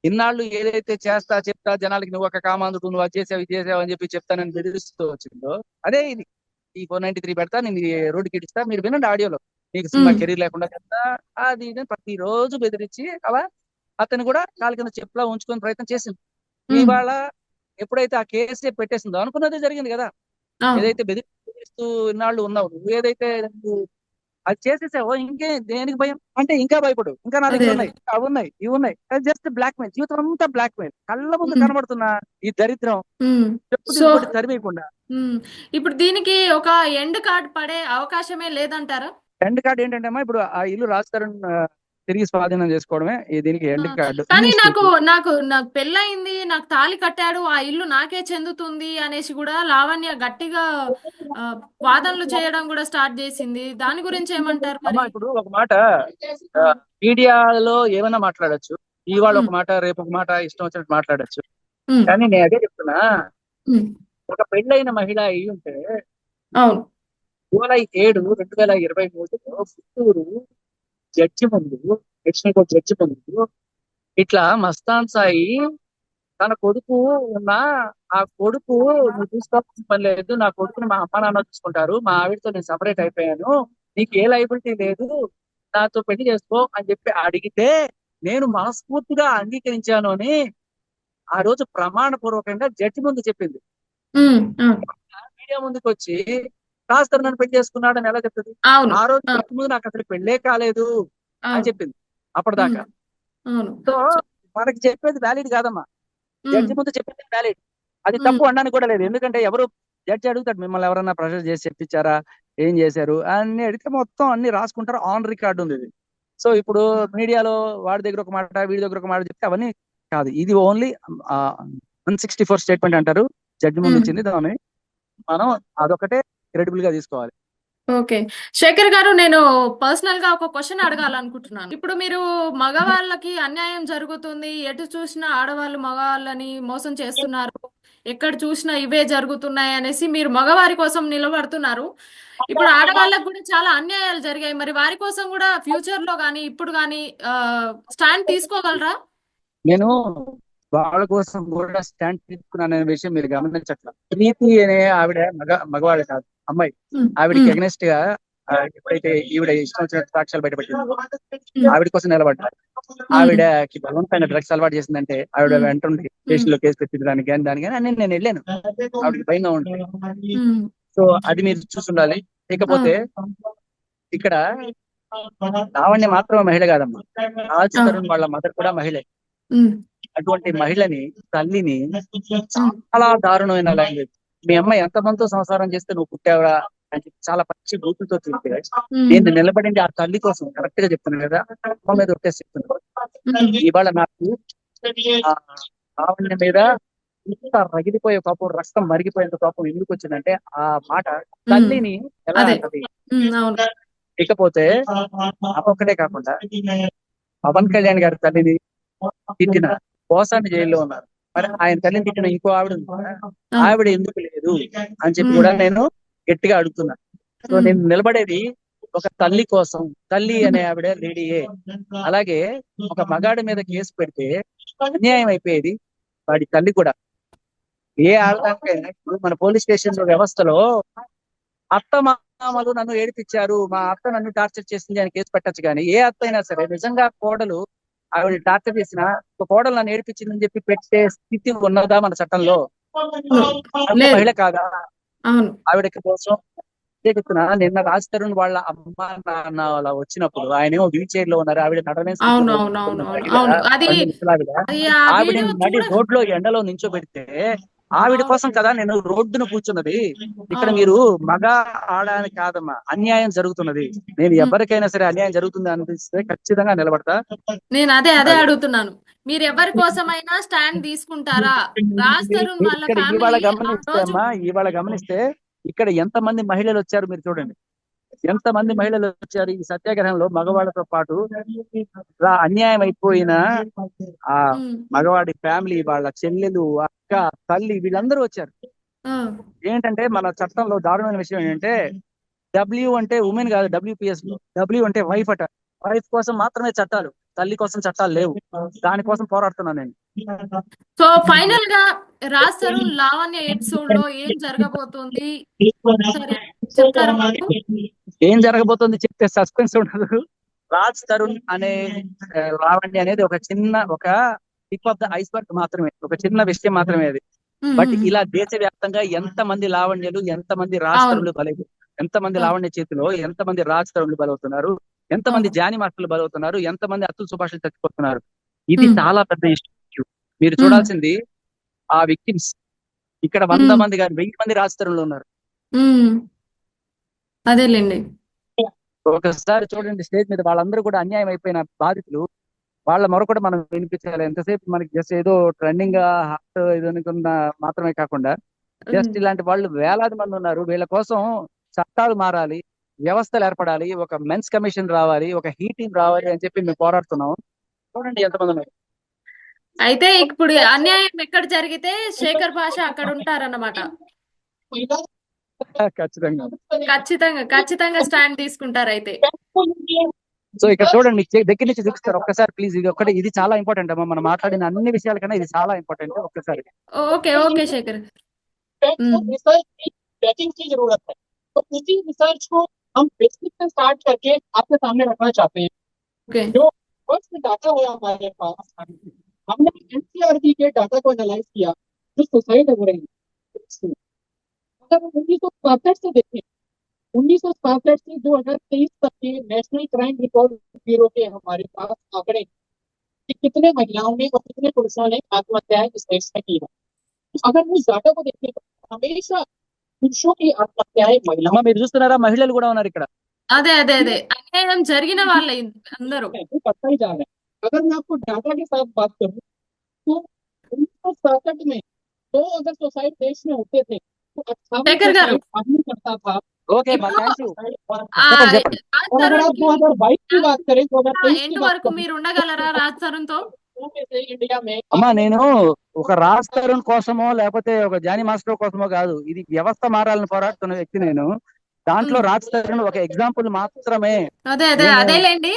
ఇన్నాళ్ళు ఏదైతే చేస్తా చెప్తా జనాలకి నువ్వు ఒక కామాంధుడు, నువ్వు అది చేసావు ఇది చేసావు అని చెప్పి చెప్తానని బెదిరిస్తూ వచ్చిందో అదే ఇది. ఈ 493 పెడతా, నేను రోడ్డుకి ఇడిస్తా, మీరు వినండి ఆడియోలో, నీకు సినిమా ఉమ్, కెరీర్ లేకుండా చేస్తా, అది ఇది అని ప్రతిరోజు బెదిరించి అలా అతను కూడా కాలు కింద చెప్పులా ఉంచుకునే ప్రయత్నం చేసింది. ఉమ్, ఇవాళ ఎప్పుడైతే ఆ కేసే పెట్టేసిందో అనుకున్నదే జరిగింది కదా. అవును, ఏదైతే బెదిరిస్తూ ఇన్నాళ్ళు ఉన్నావు, నువ్వు ఏదైతే అది చేసేసావో ఇంకే దేనికి భయం అంటే ఇంకా భయపడు, ఇంకా నా అదే దగ్గర అదే, ఉన్నాయి, అవి ఉన్నాయి, ఇవి ఉన్నాయి. జస్ట్ బ్లాక్ మెయిల్, జీవితం అంతా బ్లాక్ మెయిల్, కళ్ళ ముందు ఉమ్, కనబడుతున్న ఈ దరిద్రం ఉమ్. చెప్పు సో తీసుకొట్టి తరిమేయకుండా. ఉమ్, ఇప్పుడు దీనికి ఒక ఎండ్ కార్డ్ పడే అవకాశమే లేదంటారా? ఎండ్ కార్డ్ ఏంటంటే అమ్మా, ఇప్పుడు ఆ ఇల్లు రాజ్ తరుణ్ తిరిగి స్వాధీనం చేసుకోవడమే దీనికి ఆ, ఎండ్ కార్డు. కానీ ఫినిష్డ్ నాకు ఇది. నాకు నాకు పెళ్ళయింది, నాకు తాళి కట్టాడు, ఆ ఇల్లు నాకే చెందుతుంది అనేసి కూడా లావణ్య గట్టిగా ఆ, వాదనలు చేయడం కూడా స్టార్ట్ చేసింది. దాని గురించి ఏమంటారు అమ్మా మరి? ఇప్పుడు ఒక మాట, ఆ, మీడియాలో ఏమైనా మాట్లాడొచ్చు, ఇవాళ ఒక ఉమ్, మాట రేపు ఒక మాట ఇష్టం వచ్చినట్టు మాట్లాడొచ్చు. ఉమ్, కానీ నేను అదే చెప్తున్నా, ఉమ్, ఒక పెళ్ళైన మహిళ అయి ఉంటే అవును, జూలై 7, 2023లో పుత్తూరు జడ్జి ముందు, నేషనల్ కోర్టు జడ్జి ముందు ఇట్లా మస్తాన్ సాయి తన కొడుకు ఉన్న, ఆ కొడుకు నువ్వు చూసుకోవాల్సిన పని లేదు, నా కొడుకుని మా అమ్మ నాన్న చూసుకుంటారు, మా ఆవిడతో నేను సపరేట్ అయిపోయాను, నీకు ఏ లైబిలిటీ లేదు, నాతో పెళ్లి చేసుకో అని చెప్పి అడిగితే నేను మనస్ఫూర్తిగా అంగీకరించాను అని ఆ రోజు ప్రమాణ పూర్వకంగా జడ్జి ముందు చెప్పింది. ఉమ్, అవును, మీడియా ముందుకు వచ్చి రాస్తారు నన్ను పెళ్లి చేసుకున్నాడని ఎలా చెప్తుంది? అవును, ఆ రోజు అవును, జడ్జి ముందు నాకు అసలు పెళ్ళే కాలేదు అని అవును, చెప్పింది ఉమ్, అప్పటిదాకా. అవును, సో మనకి చెప్పేది వ్యాలిడ్ కాదమ్మా, ఉమ్, జడ్జి ముందు చెప్పేది వ్యాలిడ్. అది ఉమ్, తప్పు అనడానికి కూడా లేదు, ఎందుకంటే ఎవరు జడ్జి అడుగుతాడు, మిమ్మల్ని ఎవరన్నా ప్రెషర్ చేసి చెప్పించారా, ఏం చేశారు అన్ని అడిగితే మొత్తం అన్ని రాసుకుంటారు, ఆన్ రికార్డు ఉంది ఇది. సో ఇప్పుడు మీడియాలో వాడి దగ్గర ఒక మాట వీడి దగ్గర ఒక మాట చెప్తే అవన్నీ కాదు, ఇది ఓన్లీ 164 స్టేట్మెంట్ అంటారు, జడ్జి ముందు ఉమ్. ఇచ్చింది, దాన్ని మనం అదొకటే క్రెడిబుల్ గా తీసుకోవాలి. ఓకే, శేఖర్ గారు, నేను పర్సనల్ గా ఒక క్వశ్చన్ అడగాలనుకుంటున్నాను. ఇప్పుడు మీరు మగవాళ్ళకి అన్యాయం జరుగుతుంది, ఎటు చూసినా ఆడవాళ్ళు మగవాళ్ళని మోసం చేస్తున్నారు, ఎక్కడ చూసినా ఇవే జరుగుతున్నాయి అనేసి మీరు మగవారి కోసం నిలబడుతున్నారు. ఇప్పుడు ఆడవాళ్ళకు కూడా చాలా అన్యాయాలు జరిగాయి. మరి వారి కోసం కూడా ఫ్యూచర్ లో కానీ ఇప్పుడు కానీ స్టాండ్ తీసుకోగలరా? నేను వాళ్ళ కోసం కూడా స్టాండ్ తీసుకున్నాను అనే విషయం మీరు గమనించట్ల. ప్రీతి అనే ఆవిడ మగవాళ్ళు కాదు, అమ్మాయి. ఉమ్, ఆవిడకి ఉమ్, అగెనెస్ట్ గా ఎప్పుడైతే ఈవిడ ఇష్టం వచ్చిన సాక్ష్యాలు బయటపెట్టిందో ఉమ్, ఆవిడ కోసం నిలబడ్డారు. ఉమ్, ఆవిడకి బలవంతమైన డ్రగ్స్ అలవాటు చేసిందంటే ఆవిడ ఉమ్, వెంటుండి ఉమ్, స్టేషన్ లో కేసు పెట్టింది, దానికి కానీ దానికి కానీ నేను వెళ్ళాను, ఆవిడకి భయంగా ఉంటుంది. ఉమ్, సో అది మీరు చూస్తుండాలి. ఇకపోతే అవును, ఇక్కడ లావణ్య మాత్రమే మహిళ కాదమ్మా, రాజ్ అవును, తరుణ్ వాళ్ళ మదర్ కూడా మహిళే. ఉమ్, అటువంటి మహిళని, తల్లిని ఉమ్, చాలా దారుణమైన లాంగ్వేజ్, మీ అమ్మ ఎంతమందితో సంసారం చేస్తే నువ్వు పుట్టావురా అని చెప్పి చాలా పచ్చి బూతులతో తిరిగితే, ఉమ్, నేను నిలబడింది ఆ తల్లి కోసం, కరెక్ట్ గా చెప్తున్నాను కదా, అమ్మ మీద ఒట్టేసి చెప్తున్నాను. ఉమ్, ఇవాళ నాకు ఆ లావణ్య మీద ఇంత రగిలిపోయే కోపం, రక్తం మరిగిపోయేంత కోపం ఎందుకు వచ్చిందంటే ఆ మాట ఉమ్, తల్లిని ఎలా అదే, అంటది. అవును, ఇకపోతే అదొక్కటే కాకుండా పవన్ కళ్యాణ్ గారి తల్లిని తిట్టిన, పోసాని జైల్లో ఉన్నారు, మరి ఆయన తల్లిని తిట్టిన ఇంకో ఆవిడ ఉంది కదా, అవును, ఆవిడ ఎందుకు లేదు అని చెప్పి ఉమ్, కూడా నేను గట్టిగా అడుగుతున్నా. సో ఉమ్, నేను నిలబడేది ఒక తల్లి కోసం, తల్లి ఉమ్, అనే ఆవిడ లేడీయే. అలాగే ఒక మగాడి మీద కేసు పెడితే అన్యాయం అయిపోయేది వాడి తల్లి కూడా. ఏ ఆడదానికైనా ఇప్పుడు మన పోలీస్ స్టేషన్ వ్యవస్థలో అత్త మామలు నన్ను ఏడిపించారు, మా అత్త నన్ను టార్చర్ చేసింది అని కేసు పెట్టచ్చు, కానీ ఏ అత్త అయినా సరే నిజంగా కోడలు ఆవిడ టార్చర్ చేసిన ఒక కోడలు నన్ను ఏడిపించిందని చెప్పి పెట్టే స్థితి ఉన్నదా మన చట్టంలో? ఆవిడ లేదు, మహిళ కాదా? అవును, ఆవిడకి కోసం అదే చెప్తున్నా, నిన్న రాజ్ తరుణ్ వాళ్ళ అమ్మ నాన్న అలా వచ్చినప్పుడు ఆయనేమో వీల్ చైర్ లో ఉన్నారు, ఆవిడ నడనే అవును, స్థితిలో అవును, అవును, ఉన్న అవును, మహిళ, అవును, అది పండు ముసలావిడ, అది ఆ ఆవిడ వీడియో నడి చూడ, రోడ్లో ఎండలో నించోబెడితే ఆవిడ అవును, కోసం కదా నేను రోడ్డున కూర్చున్నది. ఇక్కడ అవును, మీరు మగ ఆడ అని కాదమ్మా, అన్యాయం జరుగుతున్నది. నేను ఉమ్, ఎవరికైనా సరే అన్యాయం జరుగుతుంది అనిపిస్తే ఖచ్చితంగా నిలబడతా. నేను అదే అది అడుగుతున్నాను. మీరు ఎవరి కోసమైనా స్టాండ్ తీసుకుంటారా? రాజ్ తరుణ్ మీరు వాళ్ళ ఇక్కడ ఇవాళ ఫ్యామిలీ ఆ గమనిస్తే రోజు, అమ్మా, ఇవాళ గమనిస్తే ఇక్కడ ఎంతమంది మహిళలు వచ్చారు మీరు చూడండి, ఎంతమంది మహిళలు వచ్చారు ఈ సత్యాగ్రహంలో మగవాళ్ళతో పాటు. ఇలా అన్యాయం అయిపోయిన ఆ ఉమ్, మగవాడి ఫ్యామిలీ, వాళ్ళ చెల్లెలు, అక్క, తల్లి, వీళ్ళందరూ వచ్చారు. ఆ, ఏంటంటే మన చట్టంలో దారుణమైన విషయం ఏంటంటే డబ్ల్యూ అంటే ఉమెన్ కాదు, డబ్ల్యూపీఎస్ లో డబ్ల్యూ అంటే వైఫ్ అట. వైఫ్ కోసం మాత్రమే చట్టాలు, తల్లి కోసం చట్టాలు లేవు. దానికోసం పోరాడుతున్నాను నేను. సో ఫైనల్ గా రాజ్ తరుణ్ లావణ్య ఎపిసోడ్ లో ఏం జరగబోతుంది సరే చెప్తారా మాకు? ఏం జరగబోతుంది చెప్తే సస్పెన్స్ ఉండదు. రాజ్ తరుణ్ అనే లావణ్య అనేది ఒక టిప్ ఆఫ్ ద ఐస్బర్గ్ మాత్రమే, ఒక చిన్న విషయం మాత్రమే అది. బట్ ఇలా దేశవ్యాప్తంగా ఎంత మంది లావణ్యలు, ఎంత మంది రాజ్ అవును. తరుణ్లు బలైపోయారు, ఎంత మంది అవును. లావణ్య చేతిలో ఎంత మంది రాజ్ తరుణ్లు బలవుతున్నారు, ఎంత మంది అవును. జానీ మాస్టర్లు బలవుతున్నారు, ఎంత మంది అతుల్ సుభాష్లు చచ్చిపోతున్నారు. ఇది ఉమ్. చాలా పెద్ద ఇష్యూ. మీరు ఉమ్. చూడాల్సింది ఆ విక్టిమ్స్. ఇక్కడ 100 ఉమ్. మంది కాదు, 1000 మంది రాజ్ తరుణ్లు ఉన్నారు. ఉమ్. అదేలేండి. ఒకసారి చూడండి, స్టేజ్ మీద వాళ్ళందరూ కూడా అన్యాయం అయిపోయిన బాధితులు. వాళ్ళ మొర మనం వినిపించాలి. ఎంతసేపు మనకి జస్ట్ ఏదో ట్రెండింగ్ హాట్ ఇది అనుకున్న మాత్రమే కాకుండా ఉమ్. జస్ట్ ఇలాంటి వాళ్ళు వేలాది మంది ఉన్నారు. వీళ్ళ కోసం చట్టాలు మారాలి, వ్యవస్థలు ఏర్పడాలి, ఒక మెన్స్ కమిషన్ రావాలి, ఒక హీ టీం రావాలి అని చెప్పి మేము పోరాడుతున్నాం. చూడండి ఎంతమంది ఉన్నారు. అయితే ఇప్పుడు అన్యాయం ఎక్కడ జరిగితే శేఖర్ భాష అక్కడ ఉంటారన్నమాట. ఖచ్చితంగా. ఖచ్చితంగా ఖచ్చితంగా స్టాండ్ తీసుకుంటారు అయితే. సో ఇక్కడ చూడండి, దగ్గర నుంచి చూపిస్తారు ఒక్కసారి ప్లీజ్. ఇది చాలా ఇంపార్టెంట్ అమ్మా, మనం మాట్లాడిన అన్ని విషయాల కన్నా ఇది చాలా ఇంపార్టెంట్. ఒక్కసారి ఓకే ఓకే శేఖర్. रिसर्च की ट्रैकिंग की जरूरत है, तो उसी रिसर्च को हम बेसिक से स्टार्ट करके आपके सामने रखना चाहते हैं। ओके जो फर्स्ट डाटा है हमारे पास, हमने एनसीईआरटी के डाटा को एनालाइज किया जो सुसाइड हो रही है। अगर हम 1967 से देखें, 1967 से 2023 तक के नेशनल क्राइम रिकॉर्ड ब्यूरो के हमारे पास आंकड़े कि कितने महिलाओं ने और कितने पुरुषों ने आत्महत्याएं इस देश में की है। अगर हम उस डाटा को देखें तो हमेशा पुरुषों की आत्महत्याएं महिलाओं అమ్మా మీరు చూస్తున్నారా, మహిళలు కూడా ఉన్నారు ఇక్కడ. అదే అదే అదే అన్యాయం జరిగిన వాళ్ళే అందరూ. में वो बढ़ता ही जा रहा है। अगर मैं आपको डाटा के साथ बात करूं तो 1967 में 2 अगर सुसाइड देश में होते थे तो 58 శేఖర్ గారు सुसाइड आदमी करता था। ఓకే మా ఇప్పుడు థ్యాంక్ యూ. ఆ చెప్పండి. రాజ్ और अगर తరుణ్ आप 2022 की बात करें, 2023 ఎండ్ की बात వరకు करें, మీరు ఉండగలరా రాజ్ తరుణ్ తో? तो में इंडिया में అమ్మా నేను ఒక రాజ్ తరుణ్ కోసమో లేకపోతే ఒక జానీ మాస్టర్ కోసమో కాదు, ఇది వ్యవస్థ మారాలని పోరాడుతున్న వ్యక్తి నేను. దాంట్లో రాజ్ తరుణ్ ఒక ఎగ్జాంపుల్ మాత్రమే. అదే అదే నేను అదేలేండి.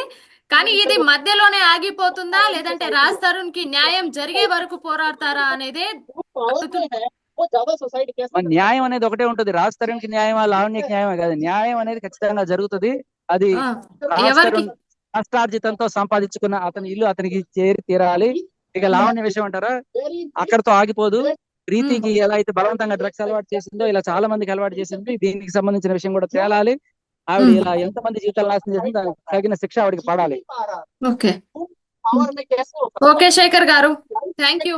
కానీ ఇది మధ్యలోనే ఆగిపోతుందా లేదంటే రాజ్ తరుణ్ కి న్యాయం జరిగే వరకు పోరాడతారా అనేదే जो पावर में है वो ज्यादा सुसाइड कैसे మన న్యాయం అనేది ఒకటే ఉంటుంది. రాజ్ తరుణ్ కి న్యాయమా, లావణ్యకి న్యాయమా కాదు, న్యాయం అనేది ఖచ్చితంగా జరుగుతుంది. అది ఆ, రాజ్ ఎవరికి తరుణ్ కష్టార్జితంతో సంపాదించుకున్న అతని ఇల్లు అతనికి చేరి తీరాలి. ఇక లావణ్య విషయం అంటారా, वेरी అక్కడతో ఆగిపోదు. ప్రీతికి ఎలా అయితే బలవంతంగా డ్రగ్స్ అలవాటు చేసిందో ఇలా చాలా మందికి అలవాటు చేసింది. దీనికి సంబంధించిన విషయం కూడా తేలాలి. ఆవిడ ఇలా ఎంతమంది జీవితాలు నాశనం చేసింది, దానికి తగిన శిక్ష ఆవిడకి పడాలి. ఓకే पावर में कैसे हो ఓకే శేఖర్ గారు, థ్యాంక్ యూ.